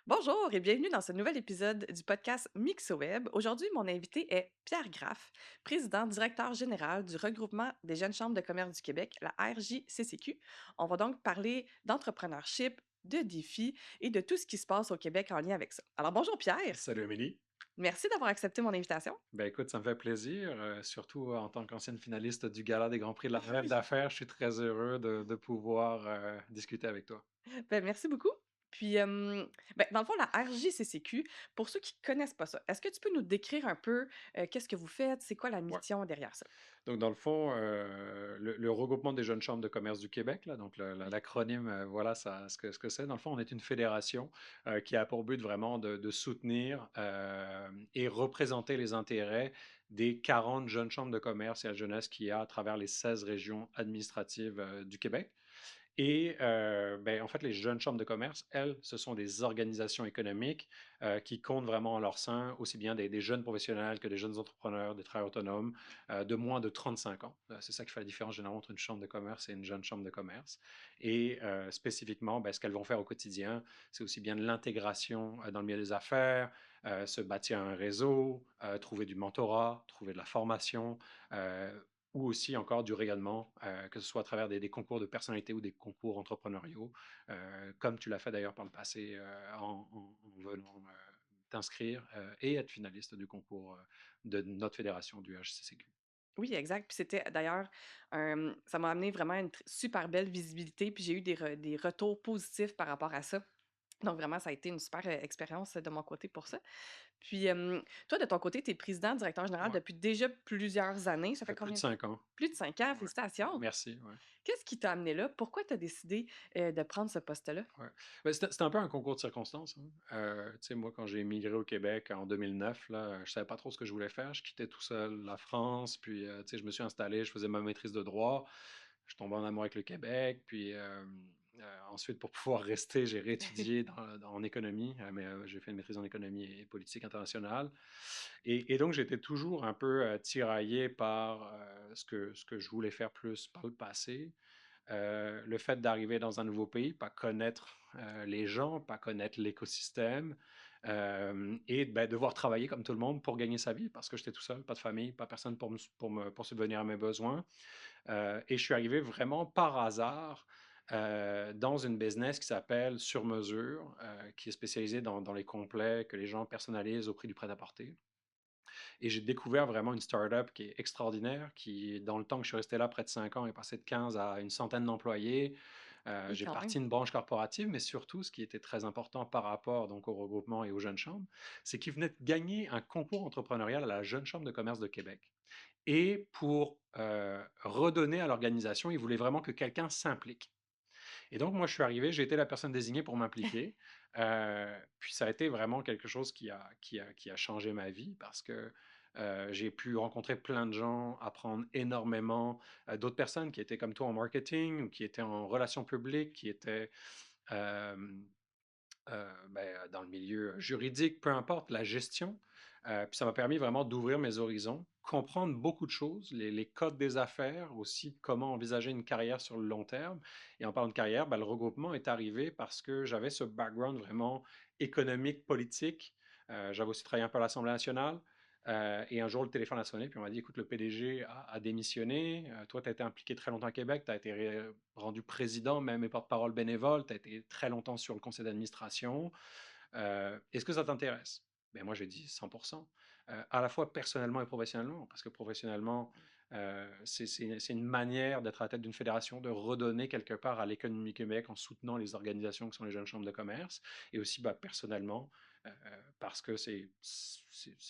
Bonjour et bienvenue dans ce nouvel épisode du podcast MixoWeb. Aujourd'hui, mon invité est Pierre Graff, président directeur général du regroupement des jeunes chambres de commerce du Québec, la RJCCQ. On va donc parler d'entrepreneurship, de défis et de tout ce qui se passe au Québec en lien avec ça. Alors bonjour Pierre, Salut Amélie. merci d'avoir accepté mon invitation. Ben écoute, ça me fait plaisir, surtout en tant qu'ancienne finaliste du Gala des Grands Prix de la relève d'affaires, je suis très heureux de pouvoir discuter avec toi. Ben, merci beaucoup. Puis, ben, dans le fond, la RJCCQ, pour ceux qui connaissent pas ça, est-ce que tu peux nous décrire un peu qu'est-ce que vous faites? C'est quoi la Ouais. mission derrière ça? Donc dans le fond, le regroupement des jeunes chambres de commerce du Québec, là, donc l'acronyme, voilà ça, ce que c'est. Dans le fond, on est une fédération qui a pour but vraiment de soutenir et représenter les intérêts des 40 jeunes chambres de commerce et à jeunesse qu'il y a à travers les 16 régions administratives du Québec. Et ben, en fait, les jeunes chambres de commerce, elles, ce sont des organisations économiques qui comptent vraiment en leur sein aussi bien des jeunes professionnels que des jeunes entrepreneurs, des travailleurs autonomes de moins de 35 ans. C'est ça qui fait la différence généralement entre une chambre de commerce et une jeune chambre de commerce. Et spécifiquement, ben, ce qu'elles vont faire au quotidien, c'est aussi bien de l'intégration dans le milieu des affaires, se bâtir un réseau, trouver du mentorat, trouver de la formation. Ou aussi encore du rayonnement, que ce soit à travers des concours de personnalité ou des concours entrepreneuriaux, comme tu l'as fait d'ailleurs par le passé en venant t'inscrire et être finaliste du concours de notre fédération du HCCQ. Oui, exact. Puis c'était d'ailleurs, ça m'a amené vraiment une super belle visibilité, puis j'ai eu des retours positifs par rapport à ça. Donc vraiment, ça a été une super expérience de mon côté pour ça. Puis toi, de ton côté, tu es président, directeur général Ouais, depuis déjà plusieurs années. Ça ça fait fait plus de combien? 5 ans. Plus de 5 ans, Ouais. félicitations. Merci. Ouais. Qu'est-ce qui t'a amené là? Pourquoi tu as décidé de prendre ce poste-là? Ouais. Ben, c'était un peu un concours de circonstances, hein. Tu sais, moi, quand j'ai émigré au Québec en 2009, là, je savais pas trop ce que je voulais faire. Je quittais tout seul la France, puis tu sais, je me suis installé, je faisais ma maîtrise de droit. Je tombais en amour avec le Québec, puis ensuite, pour pouvoir rester, j'ai réétudié en économie, mais j'ai fait une maîtrise en économie et politique internationale. Et donc, j'étais toujours un peu tiraillé par ce que je voulais faire plus par le passé. Le fait d'arriver dans un nouveau pays, pas connaître les gens, pas connaître l'écosystème, et ben, devoir travailler comme tout le monde pour gagner sa vie, parce que j'étais tout seul, pas de famille, pas personne pour subvenir à mes besoins. Et je suis arrivé vraiment par hasard dans une business qui s'appelle Sur Mesure, qui est spécialisée dans les complets que les gens personnalisent au prix du prêt-à-porter. Et j'ai découvert vraiment une startup qui est extraordinaire, qui, dans le temps que je suis resté là, près de 5 ans, est passé de 15 à une centaine d'employés. Oui, J'ai quand parti même. une branche corporative, mais surtout, ce qui était très important par rapport donc, au regroupement et aux jeunes chambres, c'est qu'ils venaient de gagner un concours entrepreneurial à la Jeune Chambre de commerce de Québec. Et pour redonner à l'organisation, ils voulaient vraiment que quelqu'un s'implique. Et donc, moi, je suis arrivé, j'ai été la personne désignée pour m'impliquer. Puis ça a été vraiment quelque chose qui a changé ma vie parce que j'ai pu rencontrer plein de gens, apprendre énormément, d'autres personnes qui étaient comme toi en marketing ou qui étaient en relations publiques, qui étaient euh, ben, dans le milieu juridique, peu importe, la gestion. Puis ça m'a permis vraiment d'ouvrir mes horizons, comprendre beaucoup de choses, les codes des affaires, aussi comment envisager une carrière sur le long terme. Et en parlant de carrière, ben, le regroupement est arrivé parce que j'avais ce background vraiment économique, politique. J'avais aussi travaillé un peu à l'Assemblée nationale. Et un jour, le téléphone a sonné, puis on m'a dit, écoute, le PDG a démissionné. Toi, tu as été impliqué très longtemps à Québec, tu as été rendu président, même et porte-parole bénévole, tu as été très longtemps sur le conseil d'administration. Est-ce que ça t'intéresse? Ben moi, j'ai dit 100%. À la fois personnellement et professionnellement, parce que professionnellement, c'est une manière d'être à la tête d'une fédération, de redonner quelque part à l'économie Québec en soutenant les organisations qui sont les jeunes chambres de commerce, et aussi bah, personnellement, parce que c'est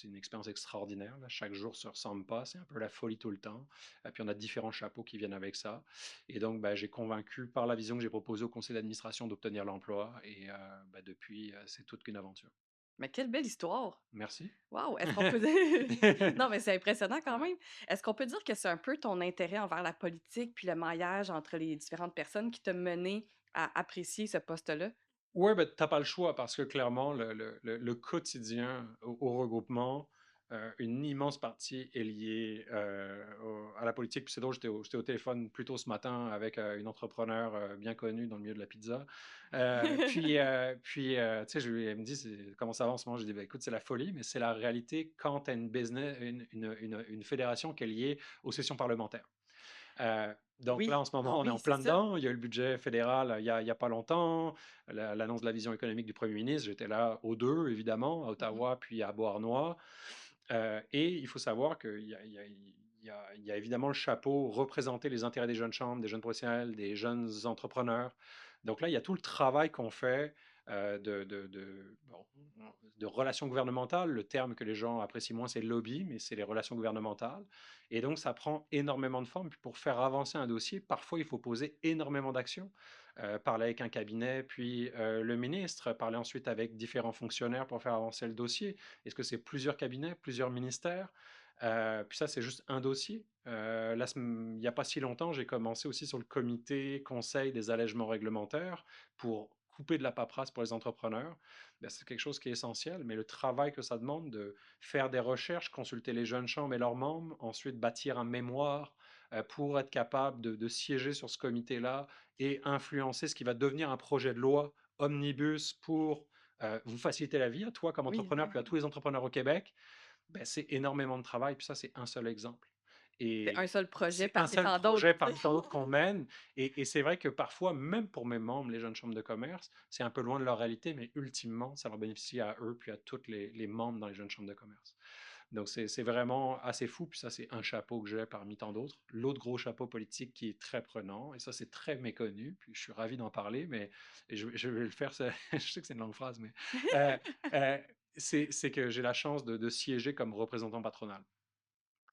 une expérience extraordinaire. Là. Chaque jour ne se ressemble pas, c'est un peu la folie tout le temps. Et puis on a différents chapeaux qui viennent avec ça. Et donc, bah, j'ai convaincu par la vision que j'ai proposée au conseil d'administration d'obtenir l'emploi. Et bah, depuis, c'est toute qu'une aventure. Mais quelle belle histoire! Merci. Wow! Est-ce qu'on peut dire non, mais c'est impressionnant quand Ouais. même. Est-ce qu'on peut dire que c'est un peu ton intérêt envers la politique, puis le maillage entre les différentes personnes qui t'a mené à apprécier ce poste-là? Ouais, ben, t'as pas le choix parce que clairement, le quotidien au regroupement, une immense partie est liée à la politique. Puis c'est drôle, j'étais au téléphone plus tôt ce matin avec une entrepreneur bien connue dans le milieu de la pizza. Tu sais, elle me dit comment ça va en ce moment. Je dis, ben, écoute, c'est la folie, mais c'est la réalité quand tu as une business, une fédération qui est liée aux sessions parlementaires. Donc là, Oui, en ce ah moment, on est oui, en c'est plein ça. dedans. Il y a eu le budget fédéral il y a pas longtemps, l'annonce de la vision économique du Premier ministre. J'étais là aux deux, évidemment, à Mhm. Ottawa puis à Beauharnois. Et il faut savoir qu'il y a évidemment le chapeau représenter les intérêts des jeunes chambres, des jeunes professionnels, des jeunes entrepreneurs. Donc là, il y a tout le travail qu'on fait de relations gouvernementales. Le terme que les gens apprécient moins, c'est lobby, mais c'est les relations gouvernementales. Et donc, ça prend énormément de formes. Puis pour faire avancer un dossier, parfois, il faut poser énormément d'actions. Parler avec un cabinet, puis le ministre, parler ensuite avec différents fonctionnaires pour faire avancer le dossier. Est-ce que c'est plusieurs cabinets, plusieurs ministères? Puis ça, c'est juste un dossier. Il n'y a pas si longtemps, j'ai commencé aussi sur le comité conseil des allègements réglementaires pour couper de la paperasse pour les entrepreneurs. Ben, c'est quelque chose qui est essentiel, mais le travail que ça demande de faire des recherches, consulter les jeunes chambres et leurs membres, ensuite bâtir un mémoire pour être capable de siéger sur ce comité-là et influencer ce qui va devenir un projet de loi omnibus pour vous faciliter la vie, à toi comme Oui, entrepreneur, puis à tous les entrepreneurs au Québec, ben, c'est énormément de travail. Puis ça, c'est un seul exemple. c'est un Et seul projet c'est un parmi seul tant d'autres. projet parmi tant d'autres qu'on mène. Et c'est vrai que parfois, même pour mes membres, les jeunes chambres de commerce, c'est un peu loin de leur réalité, mais ultimement, ça leur bénéficie à eux, puis à tous les membres dans les jeunes chambres de commerce. Donc, c'est vraiment assez fou. Puis ça, c'est un chapeau que j'ai parmi tant d'autres. L'autre gros chapeau politique qui est très prenant, et ça, c'est très méconnu. Puis je suis ravi d'en parler, mais je vais le faire. Je sais que c'est une longue phrase, mais euh, euh, c'est que j'ai la chance de siéger comme représentant patronal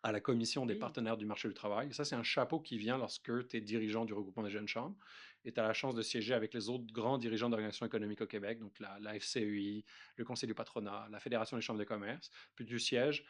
à la commission des Oui, partenaires du marché du travail. Et ça, c'est un chapeau qui vient lorsque tu es dirigeant du regroupement des jeunes chambres et tu as la chance de siéger avec les autres grands dirigeants d'organisations économiques au Québec, donc la FCEI, le Conseil du patronat, la Fédération des chambres de commerce, puis du siège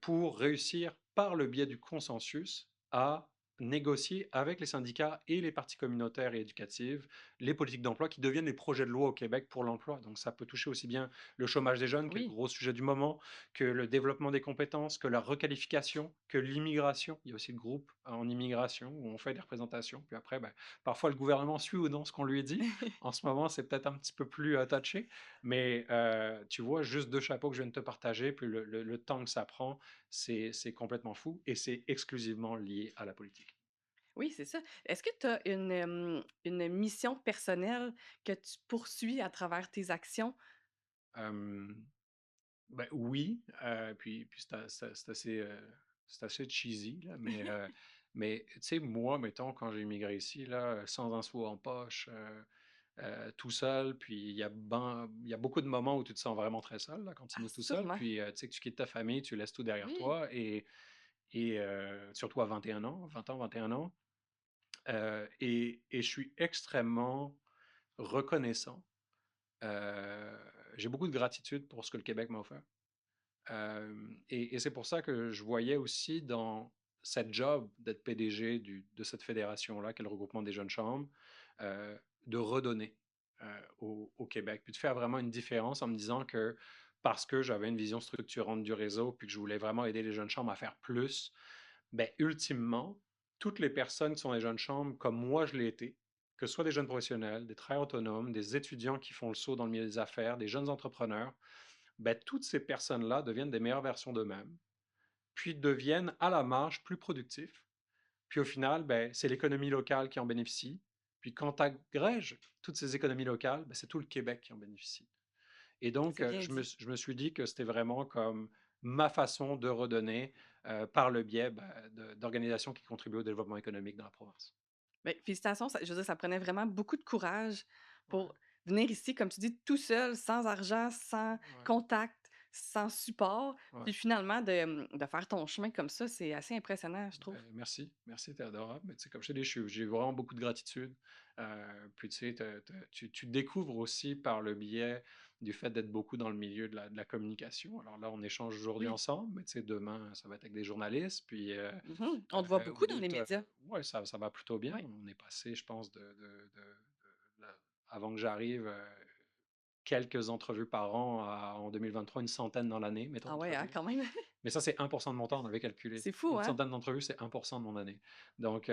pour réussir par le biais du consensus à négocier avec les syndicats et les parties communautaires et éducatives les politiques d'emploi qui deviennent les projets de loi au Québec pour l'emploi. Donc ça peut toucher aussi bien le chômage des jeunes, qui est le oui. gros sujet du moment, que le développement des compétences, que la requalification, que l'immigration. Il y a aussi le groupe en immigration où on fait des représentations. Puis après, ben, parfois le gouvernement suit ou non ce qu'on lui dit. En ce moment, c'est peut-être un petit peu plus touché, mais tu vois, juste deux chapeaux que je viens de te partager, puis le temps que ça prend, c'est complètement fou et c'est exclusivement lié à la politique. Oui, c'est ça. Est-ce que tu as une mission personnelle que tu poursuis à travers tes actions? Euh, Ben oui, puis c'est assez cheesy, là, mais tu sais, moi, mettons, quand j'ai immigré ici, là, sans un sou en poche, tout seul, puis il y a beaucoup de moments où tu te sens vraiment très seul, là, quand tu Ah, immigres tout seul, sûrement. puis tu sais que tu quittes ta famille, tu laisses tout derrière Oui. toi, et surtout à 21 ans, 20 ans, 21 ans, et je suis extrêmement reconnaissant. Euh, j'ai beaucoup de gratitude pour ce que le Québec m'a offert. Et c'est pour ça que je voyais aussi dans cette job d'être PDG de cette fédération-là, qui est le regroupement des jeunes chambres, euh, de redonner au Québec, puis de faire vraiment une différence en me disant que parce que j'avais une vision structurante du réseau, puis que je voulais vraiment aider les jeunes chambres à faire plus, ben, ultimement, toutes les personnes qui sont les jeunes chambres, comme moi je l'ai été, que ce soit des jeunes professionnels, des travailleurs autonomes, des étudiants qui font le saut dans le milieu des affaires, des jeunes entrepreneurs, ben, toutes ces personnes-là deviennent des meilleures versions d'eux-mêmes, puis deviennent à la marge plus productifs. Puis au final, ben, c'est l'économie locale qui en bénéficie. Puis quand tu agrèges toutes ces économies locales, ben, c'est tout le Québec qui en bénéficie. Et donc, C'est bien je me, dit. je me suis dit que c'était vraiment comme ma façon de redonner par le biais ben, d'organisations qui contribuent au développement économique dans la province. Beh, félicitations, ça je veux dire, ça prenait vraiment beaucoup de courage Ouais, pour venir ici, comme tu dis, tout seul, sans argent, sans ouais, contact, sans support, ouais. puis finalement de faire ton chemin comme ça, c'est assez impressionnant, je trouve. Merci, merci, t'es adorable. Mais tu sais, comme je te dis, j'ai vraiment beaucoup de gratitude. Puis tu sais, tu découvres aussi par le biais du fait d'être beaucoup dans le milieu de la communication. Alors là, on échange aujourd'hui Oui. ensemble, mais tu sais, demain, ça va être avec des journalistes. Puis Mmh. On te voit ou beaucoup dans les d'autres. médias. Ouais, ça va plutôt bien. Oui. On est passé, je pense, avant que j'arrive, quelques entrevues par an en 2023, une centaine dans l'année, mettons, Ah ouais, hein, d'entrevues. quand même. Mais ça, c'est 1% de mon temps, on avait calculé. C'est fou, Une hein? centaine d'entrevues, c'est 1% de mon année. Donc,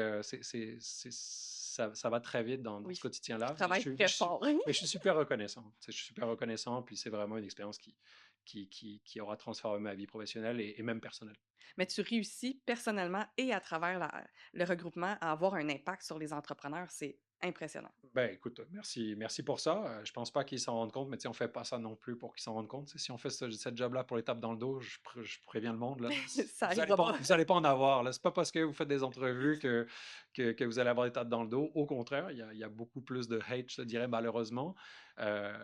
ça va très vite dans Oui. ce Tu quotidien-là. travailles très fort. Mais je suis super reconnaissant. Tu sais, je suis super reconnaissant, puis c'est vraiment une expérience qui aura transformé ma vie professionnelle et même personnelle. Mais tu réussis personnellement et à travers le regroupement à avoir un impact sur les entrepreneurs. C'est impressionnant. Ben, écoute, merci pour ça. Je pense pas qu'ils s'en rendent compte, mais tu sais, on fait pas ça non plus pour qu'ils s'en rendent compte. Tu sais, si on fait cette job-là pour les tapes dans le dos, je préviens le monde, là, Ça arrivera pas. vous allez pas en avoir, là. C'est pas parce que vous faites des entrevues que vous allez avoir des tapes dans le dos. Au contraire, il y a beaucoup plus de hate, je te dirais, malheureusement.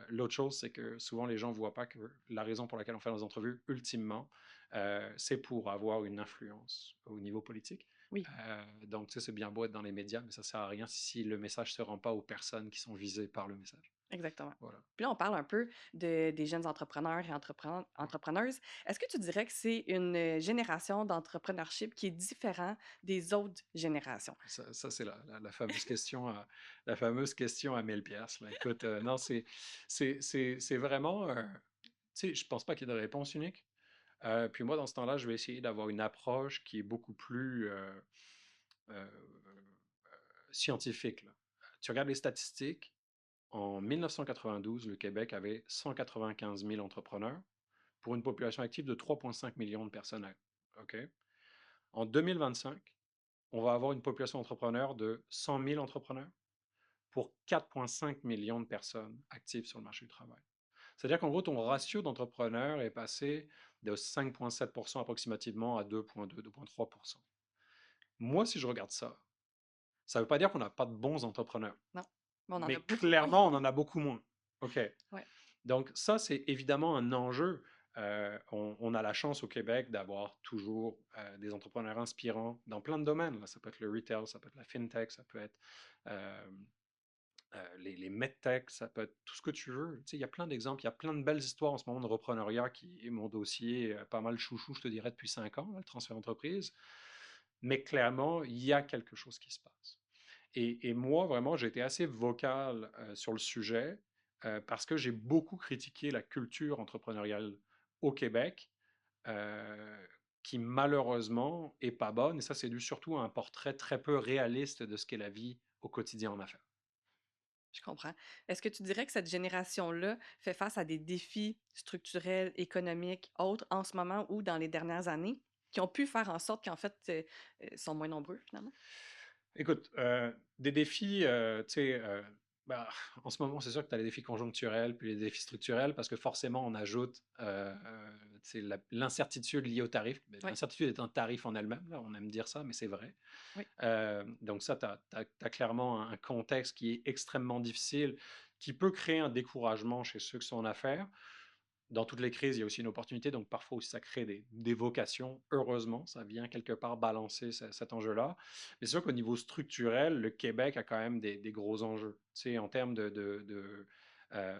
L'autre chose, c'est que souvent, les gens voient pas que la raison pour laquelle on fait nos entrevues, ultimement, c'est pour avoir une influence au niveau politique. Oui, Donc, tu sais, c'est bien beau être dans les médias, mais ça sert à rien si le message ne se rend pas aux personnes qui sont visées par le message. exactement. Voilà. Puis là, on parle un peu des jeunes entrepreneurs et entrepreneuses. Est-ce que tu dirais que c'est une génération d'entrepreneurship qui est différente des autres générations? Ça, c'est la la fameuse question à 1000 pièces. Écoute, non, c'est vraiment, tu sais, je pense pas qu'il y ait de réponse unique. Puis moi, dans ce temps-là, je vais essayer d'avoir une approche qui est beaucoup plus euh, scientifique, là. Tu regardes les statistiques. En 1992, le Québec avait 195 000 entrepreneurs pour une population active de 3,5 millions de personnes. OK? En 2025, on va avoir une population d'entrepreneurs de 100 000 entrepreneurs pour 4,5 millions de personnes actives sur le marché du travail. C'est-à-dire qu'en gros, ton ratio d'entrepreneurs est passé de 5,7% approximativement à 2,2, 2,3%. Moi, si je regarde ça, ça ne veut pas dire qu'on n'a pas de bons entrepreneurs, Non, mais on en a mais beaucoup moins. clairement, on en a beaucoup moins. OK? Ouais. Donc ça, c'est évidemment un enjeu. On a la chance au Québec d'avoir toujours des entrepreneurs inspirants dans plein de domaines, là. Ça peut être le retail, ça peut être la fintech, ça peut être euh, les medtech, ça peut être tout ce que tu veux. Tu sais, il y a plein d'exemples, il y a plein de belles histoires en ce moment de reprenariat qui est mon dossier, pas mal chouchou, je te dirais, depuis 5 ans, là, le transfert d'entreprise. Mais clairement, il y a quelque chose qui se passe. Et moi, vraiment, j'ai été assez vocal sur le sujet parce que j'ai beaucoup critiqué la culture entrepreneuriale au Québec, euh, qui malheureusement est pas bonne. Et ça, c'est dû surtout à un portrait très peu réaliste de ce qu'est la vie au quotidien en affaires. Je comprends. Est-ce que tu dirais que cette génération-là fait face à des défis structurels, économiques, autres, en ce moment ou dans les dernières années, qui ont pu faire en sorte qu'en fait, sont moins nombreux finalement? Écoute, des défis, tu sais, bah, en ce moment, c'est sûr que tu as les défis conjoncturels, puis les défis structurels, parce que forcément, on ajoute tu sais, l'incertitude liée au tarif. Mais Oui, l'incertitude est un tarif en elle-même, là, on aime dire ça, mais c'est vrai. oui. Donc ça, tu as clairement un contexte qui est extrêmement difficile, qui peut créer un découragement chez ceux qui sont en affaires. Dans toutes les crises, il y a aussi une opportunité, donc parfois aussi ça crée des vocations. Heureusement, ça vient quelque part balancer cet enjeu-là. Mais c'est sûr qu'au niveau structurel, le Québec a quand même des gros enjeux. Tu sais, en termes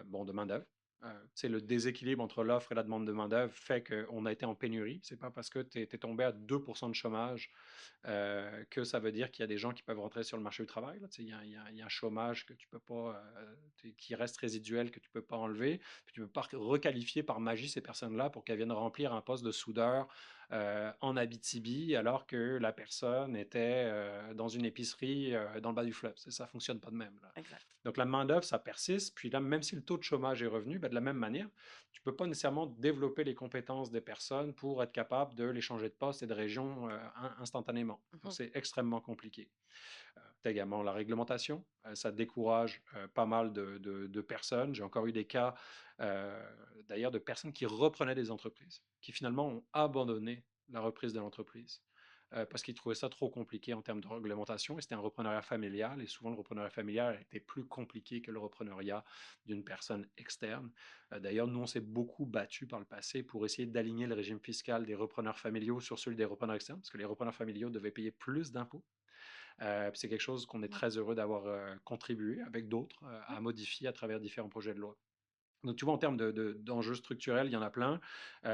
bon, de main-d'œuvre. Tu sais, le déséquilibre entre l'offre et la demande de main-d'œuvre fait qu'on a été en pénurie. C'est pas parce que tu es tombé à 2% de chômage que ça veut dire qu'il y a des gens qui peuvent rentrer sur le marché du travail, là. Tu sais, il y a un chômage que tu peux pas, qui reste résiduel, que tu peux pas enlever. Puis tu peux pas requalifier par magie ces personnes-là pour qu'elles viennent remplir un poste de soudeur en Abitibi alors que la personne était dans une épicerie dans le bas du fleuve. Ça fonctionne pas de même, là. Exact. Donc la main-d'œuvre, ça persiste. Puis là, même si le taux de chômage est revenu, ben, de la même manière, tu ne peux pas nécessairement développer les compétences des personnes pour être capable de les changer de poste et de région instantanément. Donc Mhm. c'est extrêmement compliqué. Tu as également la réglementation. Ça décourage pas mal de personnes. J'ai encore eu des cas, euh, d'ailleurs, de personnes qui reprenaient des entreprises, qui finalement ont abandonné la reprise de l'entreprise parce qu'ils trouvaient ça trop compliqué en termes de réglementation. Et c'était un reprenariat familial. Et souvent, le reprenariat familial était plus compliqué que le reprenariat d'une personne externe. D'ailleurs, nous, on s'est beaucoup battu par le passé pour essayer d'aligner le régime fiscal des repreneurs familiaux sur celui des repreneurs externes, parce que les repreneurs familiaux devaient payer plus d'impôts. C'est quelque chose qu'on est Ouais. très heureux d'avoir contribué avec d'autres Ouais. à modifier à travers différents projets de loi. Donc, tu vois, en termes d'enjeux structurels, il y en a plein.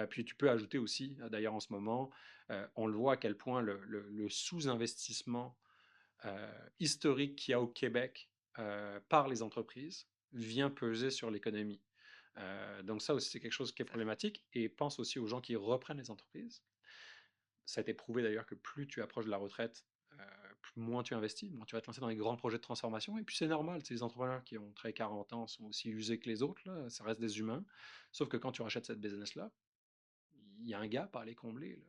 Puis, tu peux ajouter aussi, d'ailleurs, en ce moment, on le voit à quel point le sous-investissement historique qu'il y a au Québec par les entreprises vient peser sur l'économie. Donc ça aussi, c'est quelque chose qui est problématique. Et pense aussi aux gens qui reprennent les entreprises. Ça a été prouvé d'ailleurs que plus tu approches de la retraite, moins tu investis, moins tu vas te lancer dans les grands projets de transformation. Et puis c'est normal, les entrepreneurs qui ont très 40 ans sont aussi usés que les autres, là, ça reste des humains. Sauf que quand tu rachètes cette business-là, il y a un gap à aller combler, là.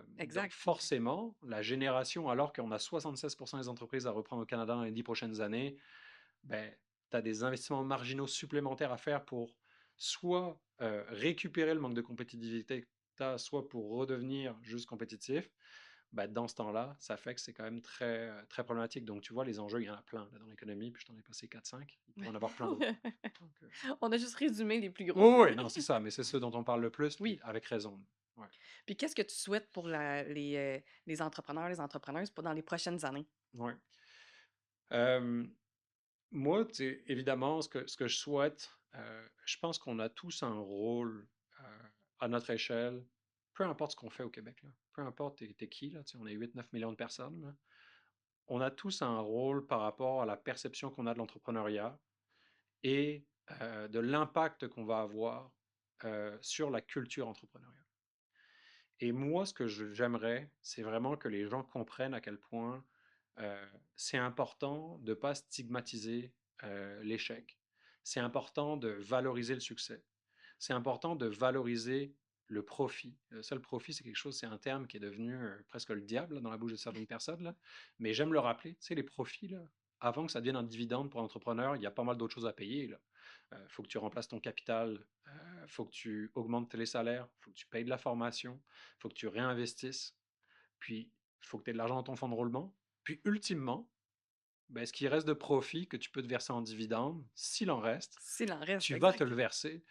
Donc Exact. forcément, la génération, alors qu'on a 76% des entreprises à reprendre au Canada dans les 10 prochaines années, ben, tu as des investissements marginaux supplémentaires à faire pour soit récupérer le manque de compétitivité que tu as, soit pour redevenir juste compétitif. Ben, dans ce temps-là, ça fait que c'est quand même très, très problématique. Donc, tu vois, les enjeux, il y en a plein là, dans l'économie, puis je t'en ai passé 4-5. Il peut y en avoir plein d'autres. Donc, On a juste résumé les plus gros. oui, oui, non, c'est ça, mais c'est ceux dont on parle le plus, puis Oui. avec raison. Ouais, Puis qu'est-ce que tu souhaites pour les entrepreneurs, les entrepreneuses pour dans les prochaines années? ouais. Euh, Moi, évidemment, ce que je souhaite, je pense qu'on a tous un rôle à notre échelle, peu importe ce qu'on fait au Québec, là, peu importe t'es qui, là, on est 8-9 millions de personnes, là, on a tous un rôle par rapport à la perception qu'on a de l'entrepreneuriat et de l'impact qu'on va avoir sur la culture entrepreneuriale. Et moi, ce que j'aimerais, c'est vraiment que les gens comprennent à quel point c'est important de ne pas stigmatiser l'échec. C'est important de valoriser le succès. C'est important de valoriser le profit. Ça, le profit, c'est quelque chose, c'est un terme qui est devenu presque le diable là, dans la bouche de certaines personnes. Là. Mais j'aime le rappeler, tu sais, les profits, là, avant que ça devienne un dividende pour l'entrepreneur, il y a pas mal d'autres choses à payer. Il faut que tu remplaces ton capital, il faut que tu augmentes les salaires, il faut que tu payes de la formation, il faut que tu réinvestisses, puis il faut que tu aies de l'argent dans ton fonds de roulement. Puis ultimement, ben, ce qui reste de profit que tu peux te verser en dividende, s'il en reste, S'il en reste, tu vas te exact. le verser.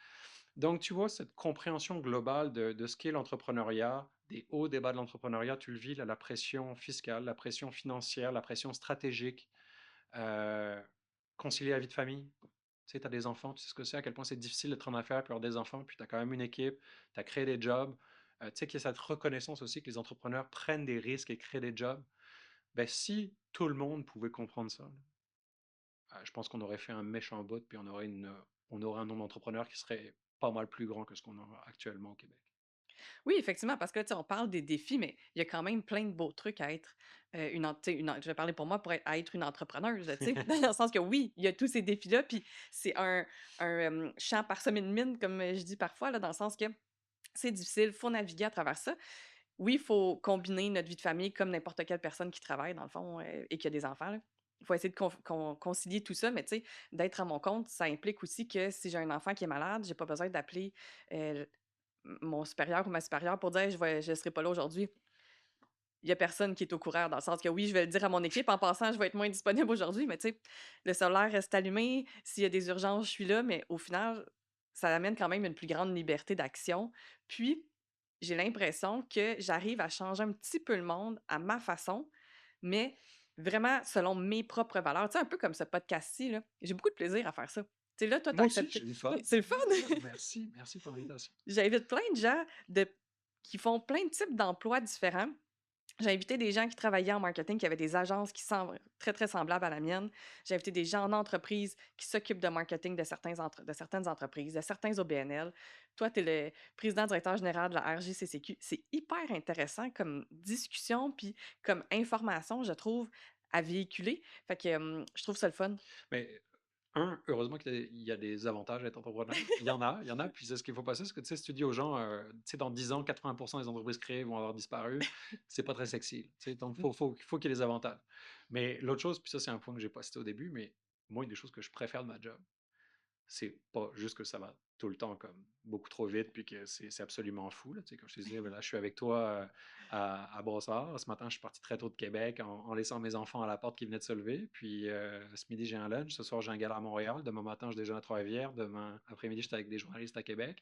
Donc, tu vois, cette compréhension globale de ce qu'est l'entrepreneuriat, des hauts débats de l'entrepreneuriat, tu le vis, là, la pression fiscale, la pression financière, la pression stratégique, euh, concilier la vie de famille. Tu sais, tu as des enfants, tu sais ce que c'est, à quel point c'est difficile d'être en affaires, puis avoir des enfants, puis tu as quand même une équipe, tu as créé des jobs. Tu sais qu'il y a cette reconnaissance aussi que les entrepreneurs prennent des risques et créent des jobs. Ben, si tout le monde pouvait comprendre ça, là, je pense qu'on aurait fait un méchant bout, puis on aurait un nombre d'entrepreneurs qui serait pas mal plus grand que ce qu'on a actuellement au Québec. Oui, effectivement, parce que là, tu sais, on parle des défis, mais il y a quand même plein de beaux trucs à être tu sais, je vais parler pour moi pour être, à être une entrepreneuse, tu sais, dans le sens que oui, il y a tous ces défis-là, puis c'est un champ parsemé de mines, comme je dis parfois, là, dans le sens que c'est difficile, il faut naviguer à travers ça. Oui, il faut combiner notre vie de famille comme n'importe quelle personne qui travaille, dans le fond, et qui a des enfants, là. Il faut essayer de concilier tout ça, mais tu sais, d'être à mon compte, ça implique aussi que si j'ai un enfant qui est malade, j'ai pas besoin d'appeler euh, mon supérieur ou ma supérieure pour dire: Je serai pas là aujourd'hui». Il y a personne qui est au courant, dans le sens que oui, je vais le dire à mon équipe en passant: «Je vais être moins disponible aujourd'hui», mais tu sais, le cellulaire reste allumé. S'il y a des urgences, je suis là, mais au final, ça amène quand même une plus grande liberté d'action. Puis, j'ai l'impression que j'arrive à changer un petit peu le monde à ma façon, mais vraiment selon mes propres valeurs. Tu sais, un peu comme ce podcast-ci, là. J'ai beaucoup de plaisir à faire ça. Tu sais, là, toi, tu as Moi aussi, j'ai accepté. du fun. C'est le fun! Merci, merci pour l'invitation. J'invite plein de gens qui font plein de types d'emplois différents. J'ai invité des gens qui travaillaient en marketing, qui avaient des agences qui sont très, très semblables à la mienne. J'ai invité des gens en entreprise qui s'occupent de marketing de certaines entreprises, de certains OBNL. Toi, tu es le président directeur général de la RJCCQ. C'est hyper intéressant comme discussion puis comme information, je trouve, à véhiculer. Fait que je trouve ça le fun. Mais heureusement qu'il y a des avantages à être entrepreneur. Il y en a, puis c'est ce qu'il faut passer, parce que tu sais, si tu dis aux gens, tu sais, dans 10 ans, 80% des entreprises créées vont avoir disparu, c'est pas très sexy. Tu sais, donc, faut qu'il y ait des avantages. Mais l'autre chose, puis ça, c'est un point que j'ai pas cité au début, mais moi, une des choses que je préfère de ma job, c'est pas juste que ça va tout le temps comme beaucoup trop vite puis que c'est absolument fou. Là, tu sais, comme je te disais, ben là, je suis avec toi à Brossard. Ce matin, je suis parti très tôt de Québec en laissant mes enfants à la porte qui venaient de se lever. Puis ce midi, j'ai un lunch. Ce soir, j'ai un gala à Montréal. Demain matin, je déjeune à Trois-Rivières. Demain après-midi, j'étais avec des journalistes à Québec.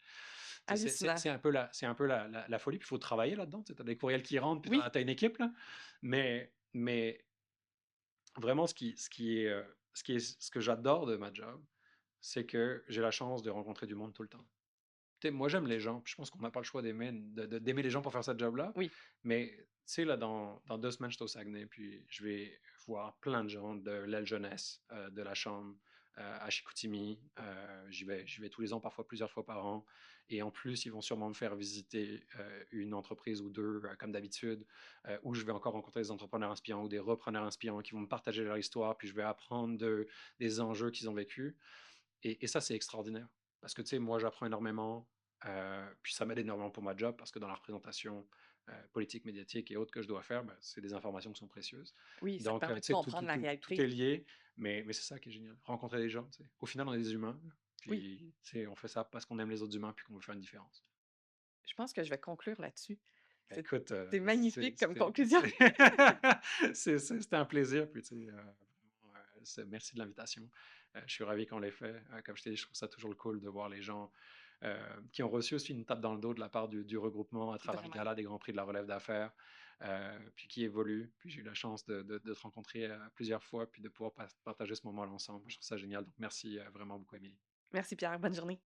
Tu sais, Hallucinant. c'est un peu la folie. Puis il faut travailler là-dedans. Tu as des courriels qui rentrent, puis tu Oui. as une équipe. Là. Mais vraiment, ce que j'adore de ma job, c'est que j'ai la chance de rencontrer du monde tout le temps. Tu sais, moi, j'aime les gens, puis je pense qu'on n'a pas le choix d'aimer les gens pour faire ce job-là. Oui. Mais, tu sais, là, dans 2 semaines, je suis au Saguenay, puis je vais voir plein de gens de l'aile jeunesse, de la chambre, à Chicoutimi. J'y vais tous les ans, parfois plusieurs fois par an. Et en plus, ils vont sûrement me faire visiter une entreprise ou deux, comme d'habitude, où je vais encore rencontrer des entrepreneurs inspirants ou des repreneurs inspirants qui vont me partager leur histoire, puis je vais apprendre des enjeux qu'ils ont vécus. Et ça, c'est extraordinaire. Parce que, tu sais, moi, j'apprends énormément, puis ça m'aide énormément pour ma job, parce que dans la représentation politique, médiatique et autres que je dois faire, ben, c'est des informations qui sont précieuses. Oui, ça te Donc, permet tu de sais, tout, comprendre tout, la tout, tout réalité. est lié, mais c'est ça qui est génial. Rencontrer des gens, tu sais. Au final, on est des humains, là. Oui, Puis, tu sais, on fait ça parce qu'on aime les autres humains, puis qu'on veut faire une différence. je pense que je vais conclure là-dessus. Ben, C'est écoute, c'est magnifique comme c'était conclusion. c'était un plaisir, puis tu sais, vraiment, merci de l'invitation. Je suis ravi qu'on l'ait fait. Comme je t'ai dit, je trouve ça toujours cool de voir les gens qui ont reçu aussi une tape dans le dos de la part du regroupement à travers le Vraiment. gala des Grands Prix de la relève d'affaires, puis qui évoluent. Puis j'ai eu la chance de te rencontrer plusieurs fois, puis de pouvoir partager ce moment-là ensemble. Je trouve ça génial. Donc merci vraiment beaucoup, Émilie. Merci Pierre, bonne journée.